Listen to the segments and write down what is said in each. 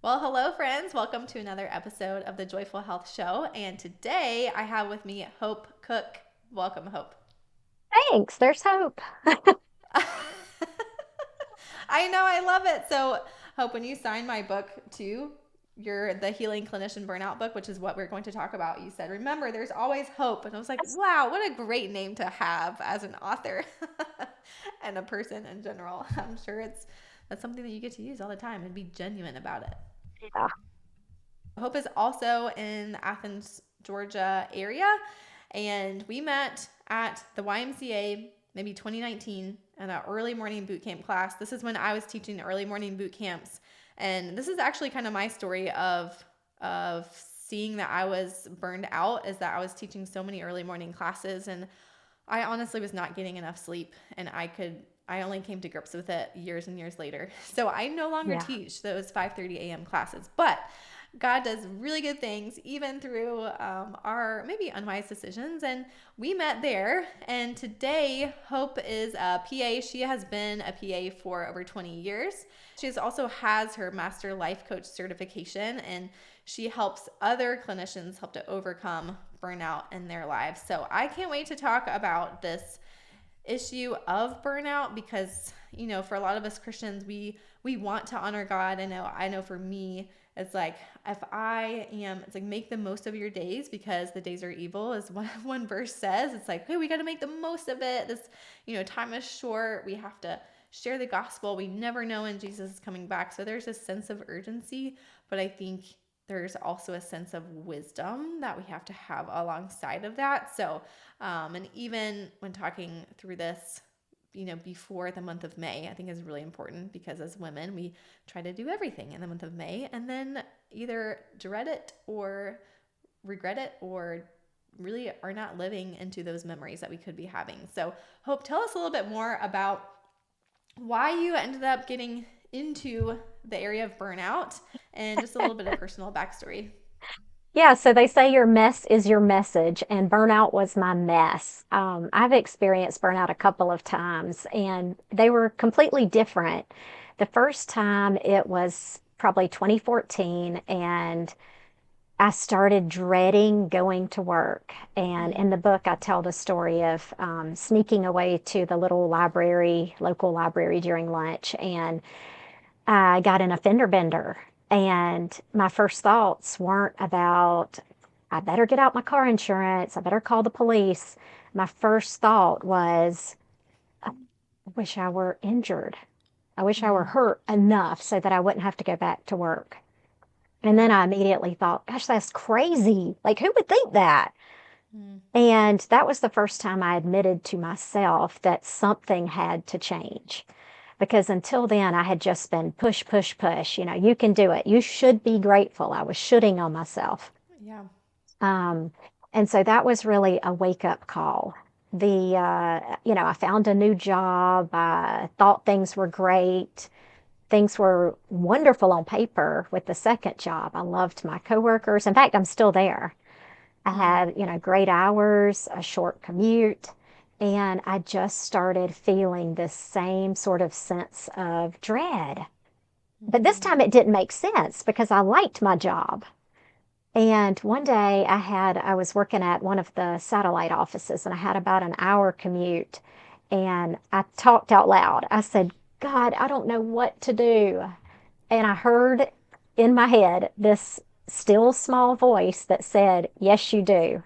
Well, hello, friends. Welcome to another episode of the Joyful Health Show. And today I have with me Hope Cook. Welcome, Hope. Thanks. There's hope. I know, I love it. So, Hope, when you signed my book too, the Healing Clinician Burnout book, which is what we're going to talk about, you said, remember, there's always hope. And I was like, wow, what a great name to have as an author and a person in general. I'm sure that's something that you get to use all the time and be genuine about it. Yeah. Hope is also in the Athens, Georgia area, and we met at the YMCA maybe 2019 in an early morning boot camp class. This is when I was teaching early morning boot camps, and this is actually kind of my story of seeing that I was burned out, is that I was teaching so many early morning classes, and I honestly was not getting enough sleep, and I only came to grips with it years and years later. So I no longer Yeah. teach those 5:30 a.m. classes, but God does really good things even through our maybe unwise decisions. And we met there. And today, Hope is a PA. She has been a PA for over 20 years. She also has her Master Life Coach certification, and she helps other clinicians help to overcome burnout in their lives. So I can't wait to talk about this issue of burnout because for a lot of us Christians, we want to honor God. I know for me, it's like, it's like, make the most of your days because the days are evil, is what one verse says. It's like, hey, we got to make the most of it. This time is short. We have to share the gospel. We never know when Jesus is coming back, so there's a sense of urgency, but I think there's also a sense of wisdom that we have to have alongside of that. So, and even when talking through this, before the month of May, I think is really important because as women, we try to do everything in the month of May and then either dread it or regret it or really are not living into those memories that we could be having. So, Hope, tell us a little bit more about why you ended up getting into the area of burnout and just a little bit of personal backstory. Yeah, so they say your mess is your message, and burnout was my mess. I've experienced burnout a couple of times, and they were completely different. The first time it was probably 2014, and I started dreading going to work. And Mm, in the book, I tell the story of sneaking away to the little library, local library during lunch, and I got in a fender bender. And my first thoughts weren't about, I better get out my car insurance, I better call the police. My first thought was, I wish I were injured. I wish I were mm, hurt enough so that I wouldn't have to go back to work. And yeah. then I immediately thought, gosh, that's crazy. Like, who would think that? Mm, And that was the first time I admitted to myself that something had to change. Because until then, I had just been push, push, push. You can do it. You should be grateful. I was shooting on myself. yeah. Um, and so that was really a wake up call. I found a new job. I thought things were great. Things were wonderful on paper with the second job. I loved my coworkers. In fact, I'm still there. I Mm, had, great hours, a short commute, and I just started feeling this same sort of sense of dread. But this mm, time it didn't make sense because I liked my job. And one day I was working at one of the satellite offices and I had about an hour commute. And I talked out loud. I said, God, I don't know what to do. And I heard in my head this still small voice that said, yes, you do.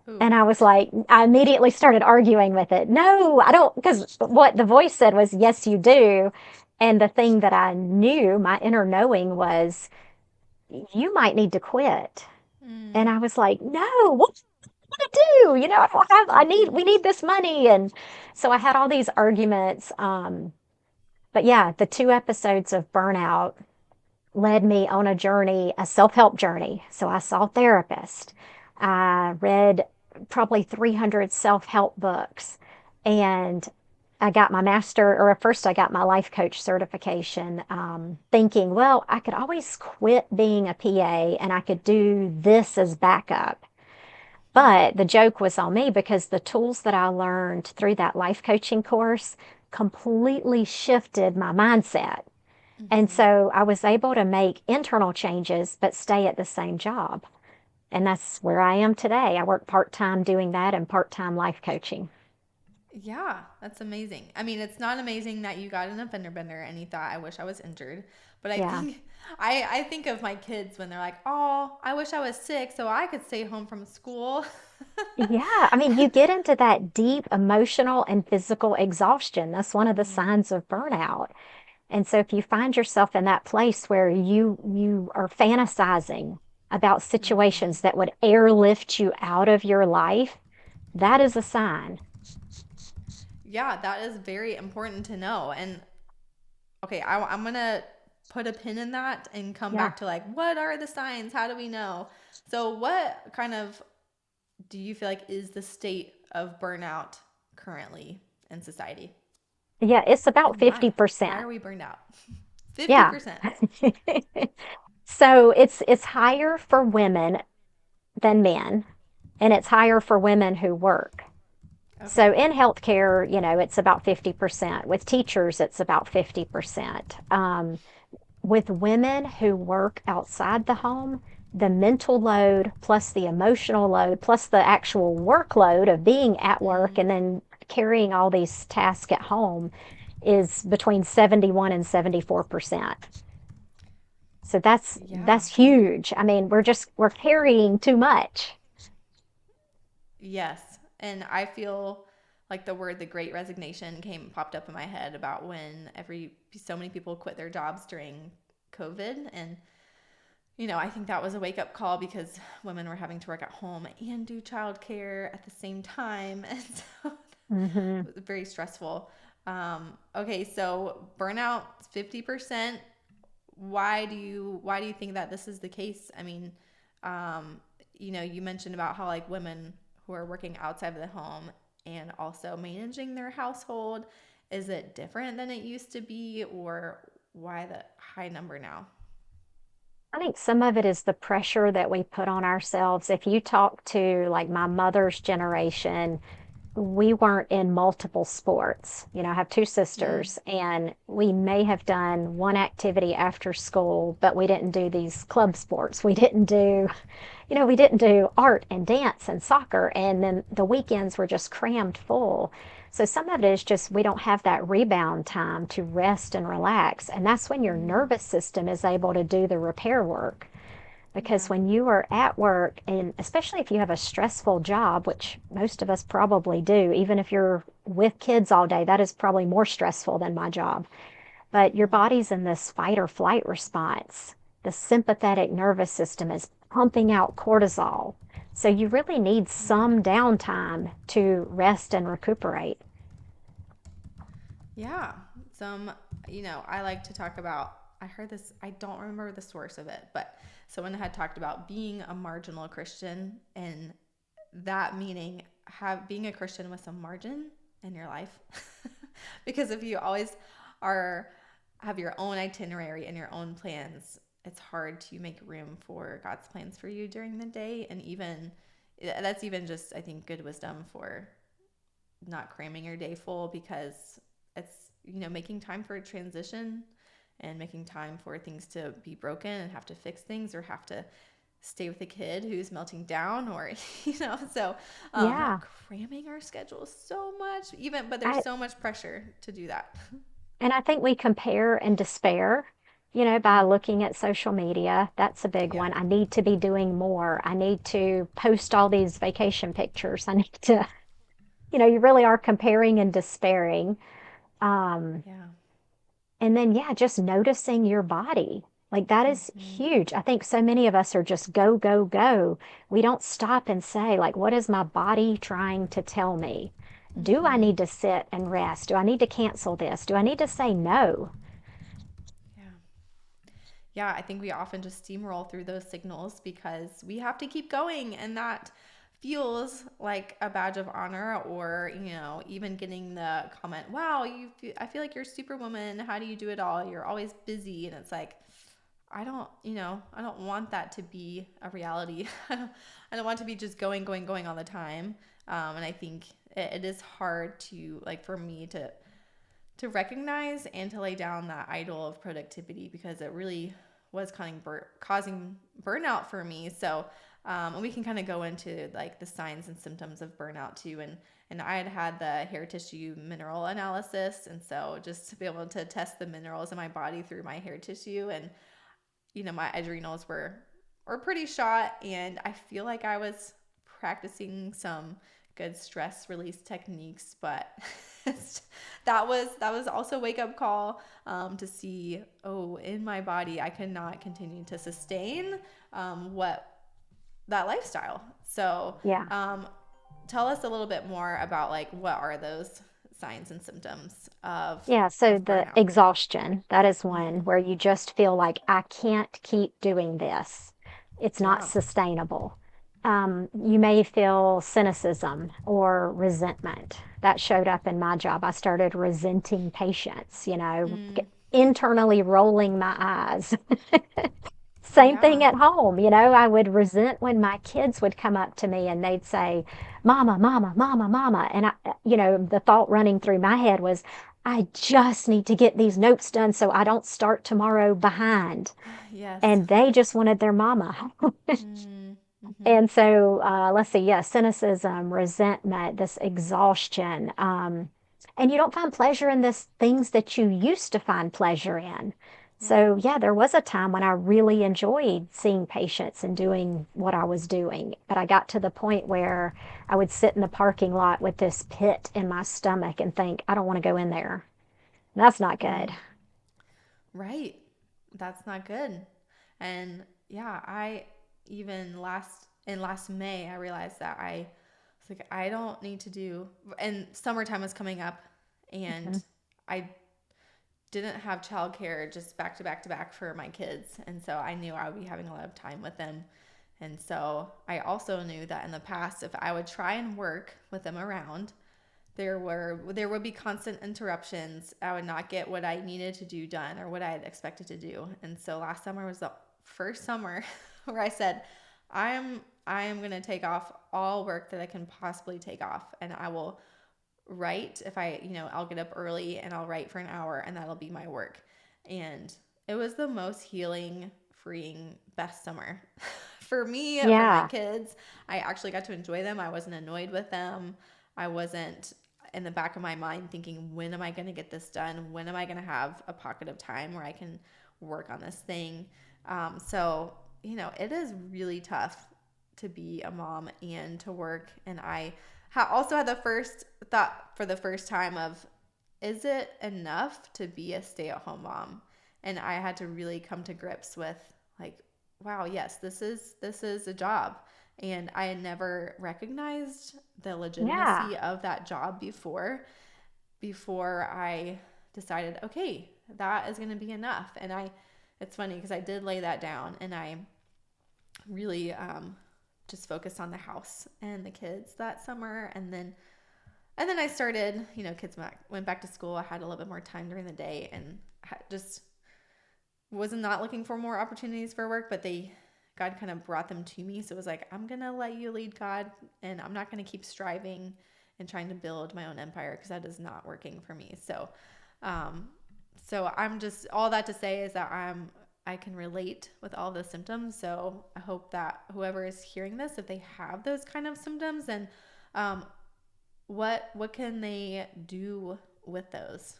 ooh. And I was like, I immediately started arguing with it. No, I don't, because what the voice said was, yes, you do. And the thing that I knew, my inner knowing was, you might need to quit. And Mm, I was like, no, what am I gonna do? I don't have, mm-hmm. we need this money. And so I had all these arguments. But yeah, the two episodes of burnout led me on a journey, a self-help journey. So I saw a therapist. I read probably 300 self-help books and I got my first I got my life coach certification, thinking, well, I could always quit being a PA and I could do this as backup. Mm, But the joke was on me because the tools that I learned through that life coaching course completely shifted my mindset. And Mm-hmm. so I was able to make internal changes, but stay at the same job. And that's where I am today. I work part time doing that and part time life coaching. Yeah, that's amazing. I mean, it's not amazing that you got in a fender bender and you thought, I wish I was injured. But I Yeah. think, I think of my kids when they're like, oh, I wish I was sick so I could stay home from school. Yeah. I mean, you get into that deep emotional and physical exhaustion. That's one of the Mm-hmm. signs of burnout. And so if you find yourself in that place where you are fantasizing about Mm-hmm. situations that would airlift you out of your life, that is a sign. Yeah, that is very important to know. And okay, I'm going to put a pin in that and come Yeah. back to like, what are the signs? How do we know? So, what kind of do you feel like is the state of burnout currently in society? Yeah, it's about And why? Why 50%. are we burned out? Yeah. 50%. So it's higher for women than men, and it's higher for women who work. So Okay. in healthcare, it's about 50%. With teachers, it's about 50%. With women who work outside the home, the mental load plus the emotional load plus the actual workload of being at work Mm, and then carrying all these tasks at home is between 71 and 74%. So that's yeah. that's huge. I mean, we're carrying too much. Yes. And I feel like the word the great resignation popped up in my head about when so many people quit their jobs during COVID. And I think that was a wake up call because women were having to work at home and do childcare at the same time. And so Hmm. it was very stressful. Okay, so burnout 50%. Why do you think that this is the case? I mean, um, you mentioned about how like women who are working outside of the home and also managing their household, is it different than it used to be, or why the high number now? I think some of it is the pressure that we put on ourselves. If you talk to like my mother's generation, we weren't in multiple sports. I have two Mm, sisters, and we may have done one activity after school, but we didn't do these club sports. We didn't do art and dance and soccer, and then the weekends were just crammed full. So some of it is just we don't have that rebound time to rest and relax. And that's when your mm, nervous system is able to do the repair work. Because yeah. when you are at work, and especially if you have a stressful job, which most of us probably do, even if you're with kids all day, that is probably more stressful than my job. But your Mm-hmm. body's in this fight or flight response. The sympathetic nervous system is pumping out cortisol. So you really need some downtime to rest and recuperate. Yeah. Some, I like to talk about, I heard this, I don't remember the source of it, but someone had talked about being a marginal Christian, and that meaning being a Christian with some margin in your life. Because if you always are have your own itinerary and your own plans, it's hard to make room for God's plans for you during the day. And even that's even just, I think, good wisdom for not cramming your day full, because it's, making time for a transition and making time for things to be broken and have to fix things or have to stay with a kid who's melting down, or so Yeah, not cramming our schedule so much, even, but there's I so much pressure to do that. and I think we compare and despair, by Mm, looking at social media. That's a big yeah. one. I need to be doing more. I need to post all these vacation pictures. I need to, you really are comparing and despairing. Um, Yeah. And then, yeah, just noticing your body. Like that is Hmm. huge. I think so many of us are just go, go, go. We don't stop and say, like, what is my body trying to tell me? Do I Hmm. need to sit and rest? Do I need to cancel this? Do I need to say no? Yeah. Yeah, I think we often just steamroll through those signals because we have to keep going, and that feels like a badge of honor, or even getting the comment, wow, I feel like you're superwoman, how do you do it all, you're always busy. And it's like, I don't want that to be a reality. I don't want to be just going, going, going all the time. And I think it is hard to, like, for me to recognize and to lay down that idol of productivity, because it really was causing burnout for me. So, and we can kind of go into like the signs and symptoms of burnout too. And I had the hair tissue mineral analysis. And so just to be able to test the minerals in my body through my hair tissue, and, my adrenals were pretty shot. And I feel like I was practicing some good stress release techniques, but that was also a wake up call, to see, oh, in my body I could not continue to sustain, what that lifestyle. So, Yeah. tell us a little bit more about like what are those signs and symptoms of Yeah, so the burnout. exhaustion, that is one Mm-hmm. where you just feel like I can't keep doing this. It's not Yeah. sustainable. You may feel cynicism or resentment. That showed up in my job. I started resenting patients, Mm, internally rolling my eyes. Same thing yeah. at home, I would resent when my kids would come up to me and they'd say, Mama, Mama, Mama, Mama. And the thought running through my head was, I just need to get these notes done so I don't start tomorrow behind. Yes. And they just wanted their mama. Mm-hmm. And so, let's see, yeah, cynicism, resentment, this exhaustion. And you don't find pleasure in this things that you used to find pleasure in. Right. So, yeah, there was a time when I really enjoyed seeing patients and doing what I was doing. But I got to the point where I would sit in the parking lot with this pit in my stomach and think, I don't want to go in there. That's not good. Mm, right. That's not good. And yeah, I even last May I realized that I was like, I don't need to do, and summertime was coming up, and Mhm. I didn't have childcare just back to back to back for my kids. And so I knew I would be having a lot of time with them. And so I also knew that in the past, if I would try and work with them around, there would be constant interruptions. I would not get what I needed to do done or what I had expected to do. And so last summer was the first summer where I said, I am going to take off all work that I can possibly take off, and I will write. If I'll get up early and I'll write for an hour, and that'll be my work. And it was the most healing, freeing, best summer for me, for my Yeah. kids. I actually got to enjoy them. I wasn't annoyed with them. I wasn't in the back of my mind thinking, when am I going to get this done? When am I going to have a pocket of time where I can work on this thing? So, it is really tough to be a mom and to work. And I also had the first thought for the first time of, is it enough to be a stay-at-home mom? And I had to really come to grips with, like, wow, yes, this is a job. And I had never recognized the Yeah. legitimacy of that job before I decided, okay, that is going to be enough. And it's funny because I did lay that down, and I really, just focused on the house and the kids that summer. And then I started, kids went back to school. I had a little bit more time during the day, and just was not looking for more opportunities for work, but God kind of brought them to me. So it was like, I'm going to let you lead, God, and I'm not going to keep striving and trying to build my own empire, because that is not working for me. Um, so I'm just, all that to say is that I can relate with all the symptoms. So I hope that whoever is hearing this, if they have those kind of symptoms, and um, what can they do with those?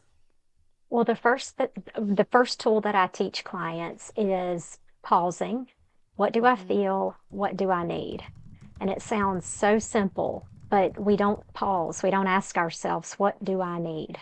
Well, the first tool that I teach clients is pausing. What do I Mm-hmm. feel? What do I need? And it sounds so simple, but we don't pause. We don't ask ourselves, what do I need?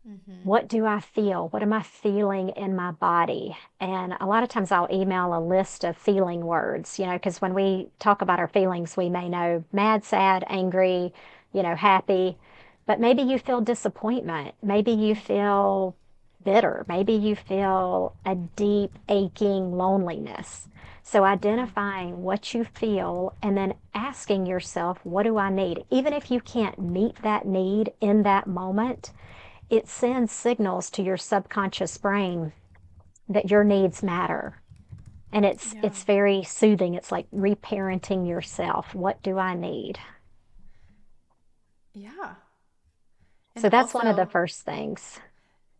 Mm-hmm. What do I feel? What am I feeling in my body? And a lot of times I'll email a list of feeling words, because when we talk about our feelings, we may know mad, sad, angry, happy, but maybe you feel disappointment. Maybe you feel bitter. Maybe you feel a deep, aching loneliness. So Yeah. identifying what you feel and then asking yourself, what do I need? Even if you can't meet that need in that moment, it sends signals to your subconscious brain that your needs matter. And it's Yeah. it's very soothing. It's like reparenting yourself. What do I need? Yeah. And So that's one of the also, first things.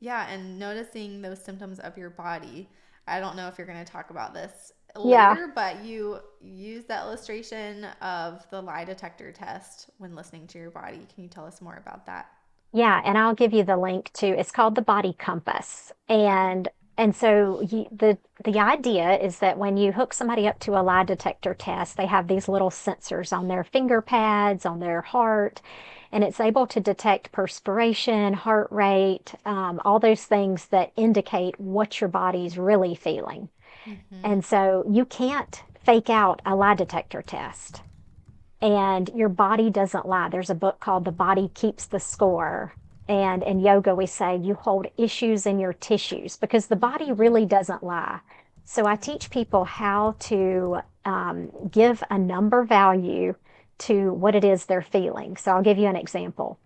Yeah, and noticing those symptoms of your body. I don't know if you're going to talk about this Yeah. later, but you use that illustration of the lie detector test when listening to your body. Can you tell us more about that? Yeah, and I'll give you the link to it's called the body compass. Okay. And so the idea is that when you hook somebody up to a lie detector test, they have these little sensors on their finger pads, on their heart, and it's able to detect perspiration, heart rate, all those things that indicate what your body's really feeling. Mm-hmm. And so you can't fake out a lie detector test. And your body doesn't lie. There's a book called The Body Keeps the Score. And in yoga, we say you hold issues in your tissues because the body Mm-hmm. really doesn't lie. So I Right. teach people how to give a number value to what it is they're feeling. So I'll give you an example.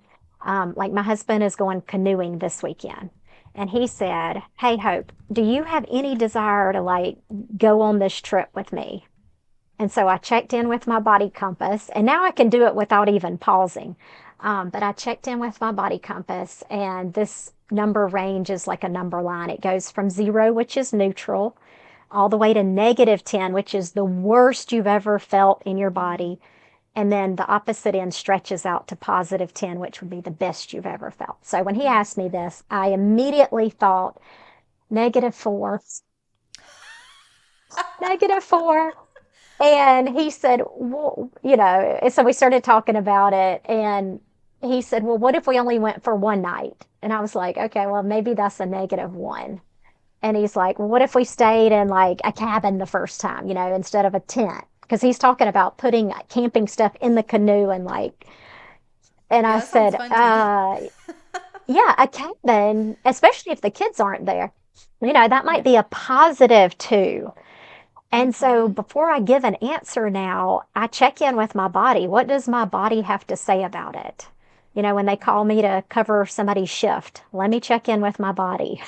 Like my husband is going canoeing this weekend. And he said, "Hey, Hope, do you have any desire to like go on this trip with me?" And so I checked in with my body compass, and now I can do it without even pausing. But I checked in with my body compass, and this number range is like a number line. It goes from 0, which is neutral, all the way to -10, which is the worst you've ever felt in your Mm-hmm. body. And then the opposite end stretches out to +10, which would be the best you've ever felt. So when he asked me this, I immediately thought, -4, -4. And he said, well, and so we started talking about it. And he said, well, what if we only went for one night? And I was like, okay, well, maybe that's a -1. And he's like, well, what if we stayed in like a cabin the first time, instead of a tent? Because he's talking about putting camping stuff in the canoe and like, and Yeah, I that sounds said, fun to me. yeah, a cabin, especially if the kids aren't there, that might Yeah. be a positive too. And so Mm-hmm. before I give an answer now, I check in with my body. What does my body have to say about it? When they call Right. me to cover somebody's shift, let me check in with my body.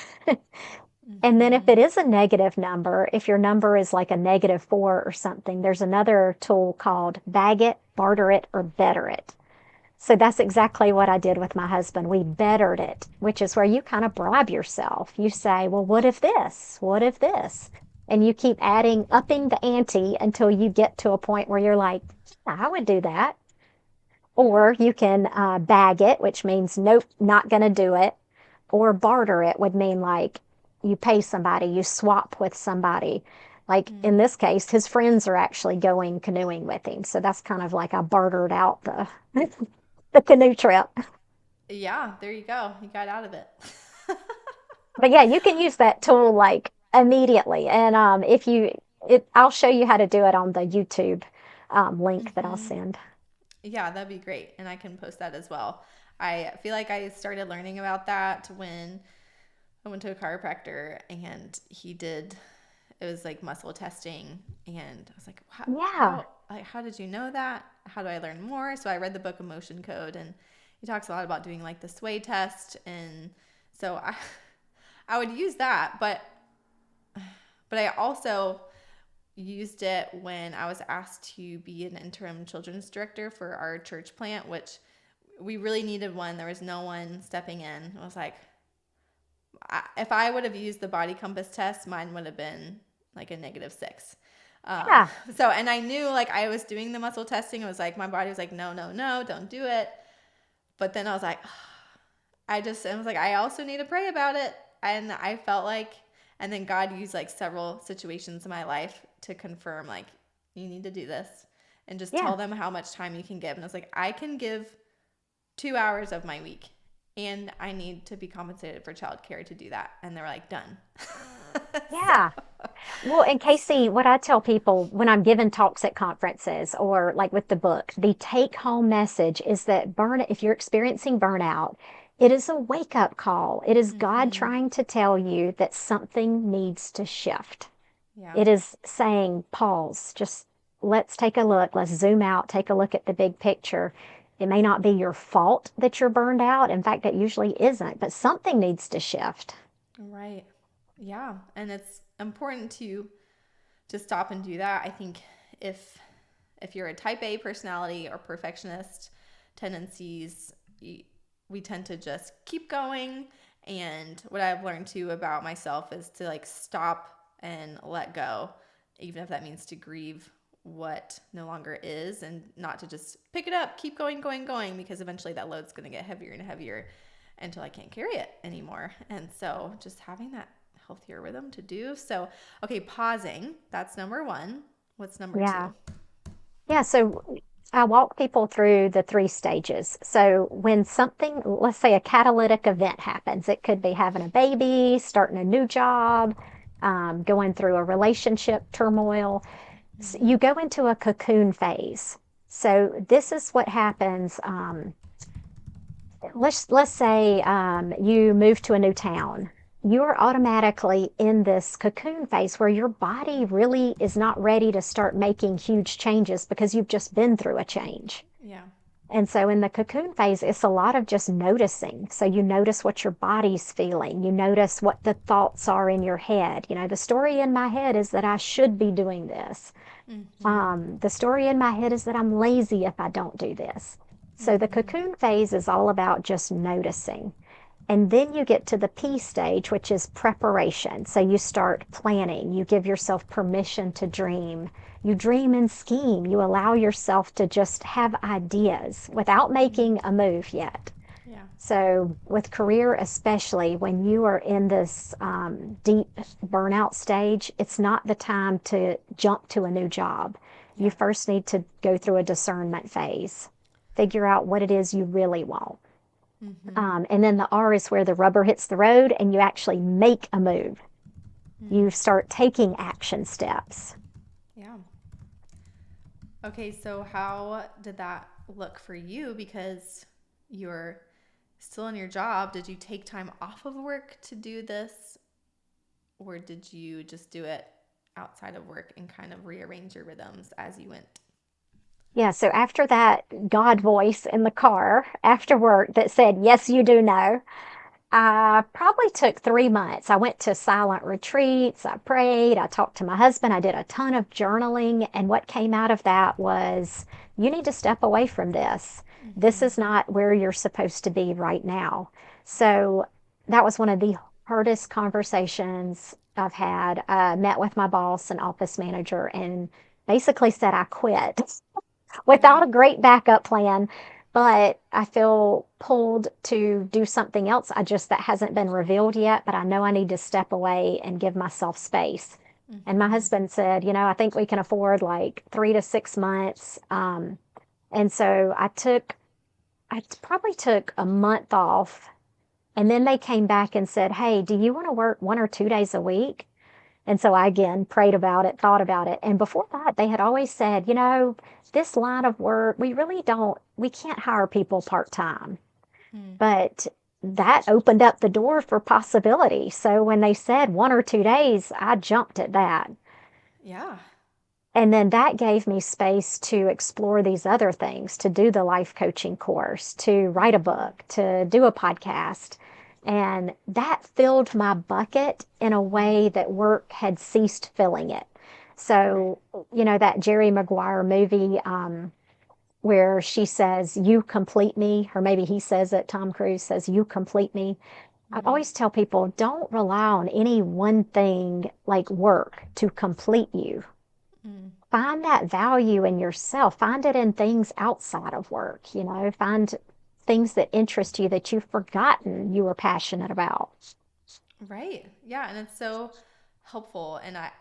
And then if Mm-hmm. it is a negative number, if your number is like a -4 or something, there's another tool called bag it, barter it, or better it. So that's exactly what I did with my husband. We bettered it, which is where you kind of bribe yourself. You say, well, what if this? What if this? And you keep adding, upping the ante until you get to a point where you're like, yeah, I would do that. Yeah. Or you can bag it, which means, nope, not going to do it. Or barter it would mean like you pay somebody, you swap with somebody. Like in Mm. this case, his friends are actually going canoeing with him. So that's kind of like I bartered out the canoe trip. Yeah, there you go. You got out of it. But yeah, you can use that tool like immediately. And if you I'll show you how to do it on the YouTube link that I'll Mm-hmm. send. Yeah, that'd be great. And I can post that as well. I feel like I started learning about that when I went to a chiropractor and he did, it was like muscle testing. And I was like, Yeah. how did you know that? How do I learn more? So I read the book Emotion Code, and he talks a lot about doing like the sway test. And so I would use that, but I also used it when I was asked to be an interim children's director for our church plant, which we really needed one. There was no one stepping in. I was like, if I would have used the body compass test, mine would have been like a -6. Um, Yeah. so, and I knew like I was doing the muscle testing. It was like my body was like, no, no, no, don't do it. But then I was like, I was like, I also need to pray about it. And I felt like, and then God used like several situations in my life to confirm, like, you need to do this and just Yeah. tell them how much time you can give. And I was like, I can give 2 hours of my week and I need to be compensated for childcare to do that. And they were like, done. so, Yeah. Well, and Casey, what I tell people when I'm giving talks at conferences or like with the book, the take home message is that if you're experiencing burnout, it is a wake up call. It is God mm-hmm. trying to tell you that something needs to shift. Yeah. It is saying, pause, just let's take a look, let's zoom out, take a look at the big picture. It may not be your fault that you're burned out. In fact, it usually isn't, but something needs to shift. Right. Yeah. And it's important to stop and do that. I think if if you're a type A personality or perfectionist tendencies, we tend to just keep going And what I've learned too about myself is to like stop and let go, even if that means to grieve what no longer is, and not to just pick it up, keep going, going, going, because eventually that load's going to get heavier and heavier until I can't carry it anymore. And so just having that healthier rhythm to do. So, okay, pausing, that's number one. What's number Yeah. two? Yeah. So I walk people through the three stages. So when something, let's say a catalytic event happens, it could be having a baby, starting a new job, going through a relationship turmoil. You go into a cocoon phase. So this is what happens. Let's say you move to a new town. You're automatically in this cocoon phase where your body really is not ready to start making huge changes because you've just been through a change. Yeah. And so in the cocoon phase, it's a lot of just noticing. So you notice what your body's feeling. You notice what the thoughts are in your head. The story in my head is that I should be doing this. Mm-hmm. The story in my head is that I'm lazy if I don't do this. So the Mm-hmm. cocoon phase is all about just noticing. And then you get to the P stage, which is preparation. So you start planning. You give yourself permission to dream. You dream and scheme. You allow yourself to just have ideas without making a move yet. Yeah. So, with career, especially when you are in this deep burnout stage, it's not the time to jump to a new job. You Yeah. first need to go through a discernment phase, figure out what it is you really want. Mm-hmm. And then the R is where the rubber hits the road and you actually make a move. You Mm. start taking action steps. Yeah. Okay, so how did that look for you? Because you're still in your job. Did you take time off of work to do this? Or did you just do it outside of work and kind of rearrange your rhythms as you went? Yeah, so after that God voice in the car after work that said, yes, you do know, I probably took 3 months. I went to silent retreats. I prayed. I talked to my husband. I did a ton of journaling. And what came out of that was you need to step away from this. This Mm-hmm. is not where you're supposed to be right now. So that was one of the hardest conversations I've had. I met with my boss and office manager and basically said I quit Yeah. without a great backup plan. But I feel pulled to do something else. That hasn't been revealed yet, but I know I need to step away and give myself space. And my Mm-hmm. husband said, I think we can afford like 3 to 6 months. And so I probably took a month off. And then they came back and said, hey, do you want to work 1 or 2 days a week? And so I again prayed about it, thought about it. And before that, they had always said, this line of work, we can't hire people part time. Mm. But that opened up the door for possibility. So when they said 1 or 2 days, I jumped at that. Yeah. And then that gave me space to explore these other things, to do the life coaching course, to write a book, to do a podcast. And that filled my bucket in a Mm. way that work had ceased filling it. Right. So, that Jerry Maguire movie where she says, you complete me, or maybe he says it, Tom Cruise says, you complete me. I Mm. always tell people, don't rely on any one thing like work to complete you. Mm. Find that value in yourself. Find it in things outside of work, find things that interest you that you've forgotten you were passionate about. Right. Yeah, and it's so helpful. And I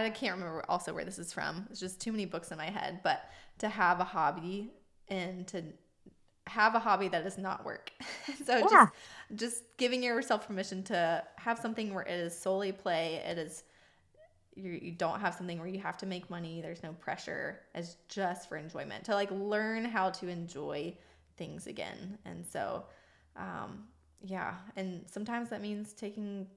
can't remember also where this is from. It's just too many books in my head. But to have a hobby and to have a hobby that is not work. So Yeah. just giving yourself permission to have something where it is solely play. It is you don't have something where you have to make money. There's no pressure. It's just for enjoyment. To like learn how to enjoy things again. And so um yeah, and sometimes that means taking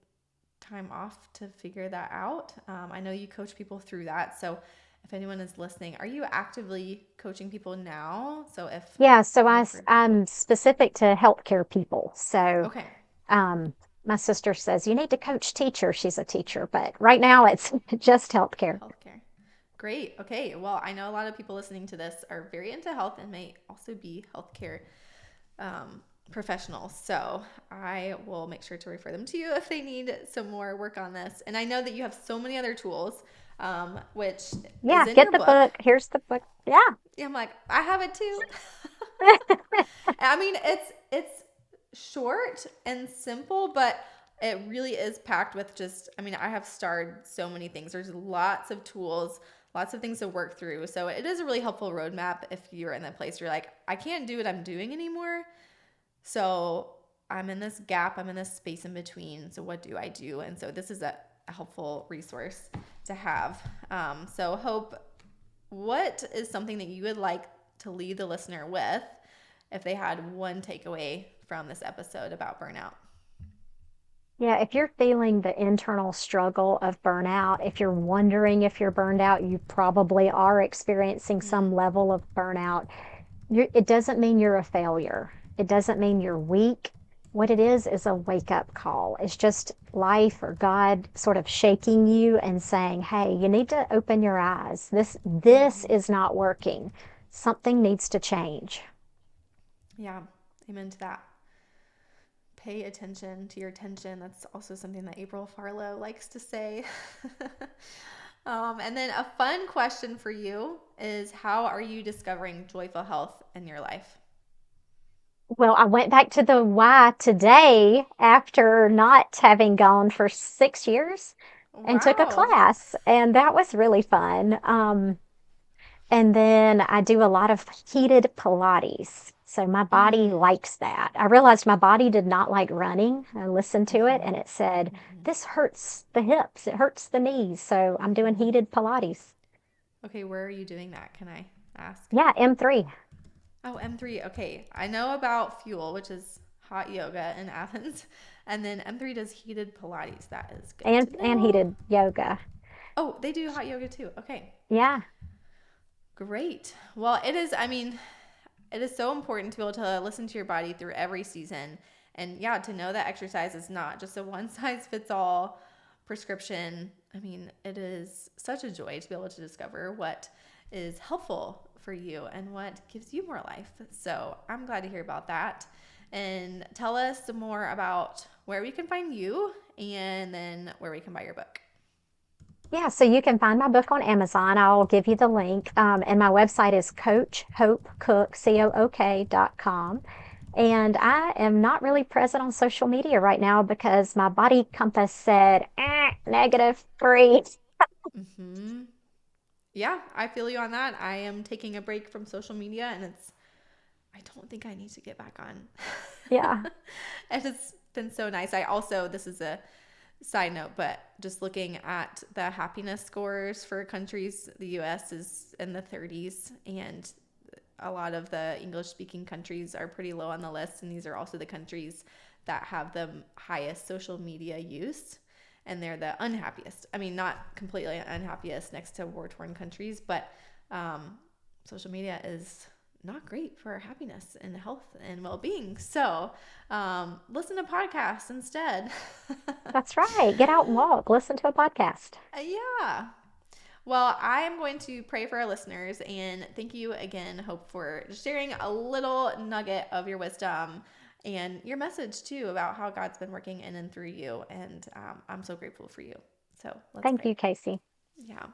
time off to figure that out. I know you coach people through that. So if anyone is listening, are you actively coaching people now? So if Yeah. So you've heard people. I'm specific to healthcare people. So Okay. um, my sister says, you need to coach teachers. She's a teacher, but right now it's just healthcare. Healthcare. Great. Okay. Well, I know a lot of people listening to this are very into health and may also be healthcare professionals. So I will make sure to refer them to you if they need some more work on this. And I know that you have so many other tools, which is Yeah, in get your the book. book. Here's the book. Yeah. I'm like, I have it too. I mean, it's short and simple, but it really is packed with just, I mean, I have starred so many things. There's lots of tools, lots of things to work through. So it is a really helpful roadmap if you're in that place where you're like, I can't do what I'm doing anymore. So I'm in this gap, I'm in this space in between. So what do I do? And so this is a helpful resource to have. So Hope, what is something that you would like to leave the listener with if they had one takeaway from this episode about burnout? Yeah, if you're feeling the internal struggle of burnout, if you're wondering if you're burned out, you probably are experiencing some Mm, level of burnout. It doesn't mean you're a failure. It doesn't mean you're weak. What it is a wake up call. It's just life or God sort of shaking you and saying, hey, you need to open your eyes. This mm-hmm. is not working. Something needs to change. Yeah, amen to that. Pay attention to your tension. That's also something that April Farlow likes to say. And then a fun question for you is, how are you discovering joyful health in your life? Well, I went back to the Y today after not having gone for 6 years and took a Wow. class, and that was really fun. And then I do a lot of heated Pilates. So my body Mm. likes that. I realized my body did not like running. I listened to it Mm-hmm. and it said, Mm-hmm. this hurts the hips, it hurts the knees. So I'm doing Mm-hmm. heated Pilates. Okay, where are you doing that? Can I ask? Yeah, M3. Oh, M3. Okay. I know about Fuel, which is hot yoga in Athens. And then M3 does heated Pilates. That is good to And know. heated yoga. Oh, they do hot yoga too. Okay. Yeah. Great. Well, it is, I mean, it is so important to be able to listen to your body through every season. And yeah, to know that exercise is not just a one size fits all prescription. I mean, it is such a joy to be able to discover what is helpful for you and what gives you more life. So I'm glad to hear about that. And tell us more about where we can find you and then where we can buy your book. Yeah, so you can find my book on Amazon. I'll give you the link. And my website is coachhopecook.com. And I am not really present on social media right now because my body compass said, negative free. Mm-hmm. Yeah, I feel you on that. I am taking a break from social media and I don't think I need to get back on. Yeah. And it's been so nice. I also, this is a side note, but just looking at the happiness scores for countries, the US is in the 30s, and a lot of the English speaking countries are pretty low on the list. And these are also the countries that have the highest social media use. And they're the unhappiest. I mean, not completely unhappiest next to war torn countries, but social media is not great for happiness and health and well being. So listen to podcasts instead. That's right. Get out and walk. Listen to a podcast. Yeah. Well, I am going to pray for our listeners and thank you again, Hope, for sharing a little nugget of your wisdom and your message too about how God's been working in and through you. And I'm so grateful for you. So let's Thank pray. you, Kasey. Yeah.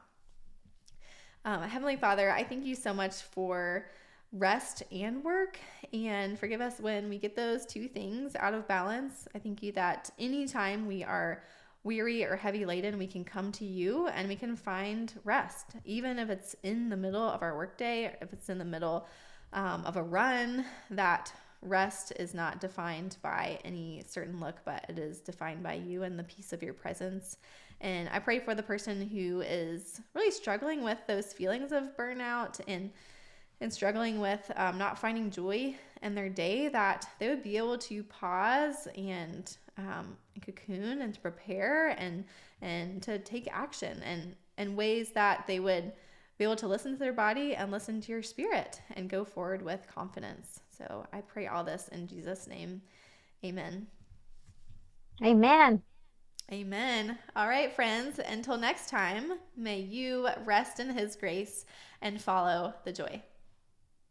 Heavenly Father, I thank you so much for rest and work, and forgive us when we get those two things out of balance. I thank you that anytime we are weary or heavy laden, we can come to you and we can find rest, even if it's in the middle of our workday, if it's in the middle of a run. That rest is not defined by any certain look, but it is defined by you and the peace of your presence. And I pray for the person who is really struggling with those feelings of burnout and struggling with not finding joy in their day, that they would be able to pause and cocoon and to prepare and to take action and ways that they would be able to listen to their body and listen to your spirit and go forward with confidence. So I pray all this in Jesus' name. Amen. Amen. Amen. All right, friends, until next time, may you rest in his grace and follow the joy.